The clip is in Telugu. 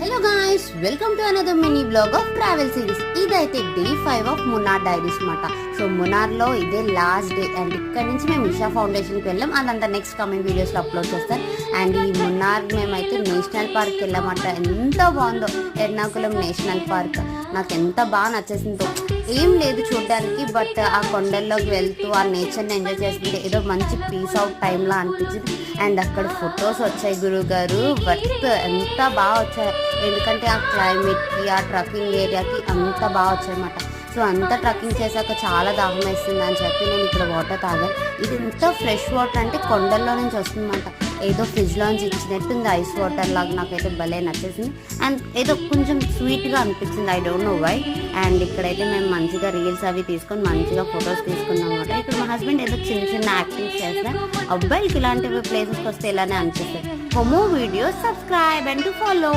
Hello guys, welcome to another mini blog of travel series. ఇదైతే డే 5 ఆఫ్ మున్నార్ డైరీస్ అనమాట. సో మున్నార్లో ఇదే లాస్ట్ డే అండ్ ఇక్కడ నుంచి మేము ఇషా ఫౌండేషన్కి వెళ్ళాం. అదంతా నెక్స్ట్ కమింగ్ వీడియోస్లో అప్లోడ్ చేస్తాను. అండ్ ఈ మున్నార్ మేమైతే నేషనల్ పార్క్ వెళ్ళామట. ఎంత బాగుందో ఎర్నాకుళం నేషనల్ పార్క్. నాకు ఎంత బాగా నచ్చేసిందో. ఏం లేదు చూడడానికి, బట్ ఆ కొండల్లోకి వెళ్తూ ఆ నేచర్ని ఎంజాయ్ చేస్తుంటే ఏదో మంచి పీస్ అవుట్ టైంలా అనిపించింది. అండ్ అక్కడ ఫొటోస్ వచ్చాయి గురువు గారు, వర్త్ ఎంత బాగా వచ్చాయి. ఎందుకంటే ఆ క్లైమేట్కి ఆ ట్రక్కింగ్ ఏరియాకి అంత బాగా వచ్చాయి అన్నమాట. సో అంతా ట్రక్కింగ్ చేశాక చాలా దాహం వేస్తుంది అని చెప్పి నేను ఇక్కడ వాటర్ తాగాను. ఇది ఎంత ఫ్రెష్ వాటర్ అంటే కొండల్లో నుంచి వస్తుందన్నమాట. ఏదో ఫ్రిడ్జ్లోంచి ఇచ్చినట్టుంది ఐస్ వాటర్ లాగా. నాకైతే భలే నచ్చేసింది. అండ్ ఏదో కొంచెం స్వీట్గా అనిపించింది, I don't know why. And ఇక్కడైతే మేము మంచిగా రీల్స్ అవి తీసుకొని మంచిగా ఫొటోస్ తీసుకున్నాం అనమాట. ఇక్కడ మా హస్బెండ్ ఏదో చిన్న చిన్న యాక్టింగ్స్ చేస్తాం. అబ్బాయిలకి ఇలాంటి ప్లేసెస్కి వస్తే ఇలానే అనిపిస్తుంది. For more videos subscribe and to follow.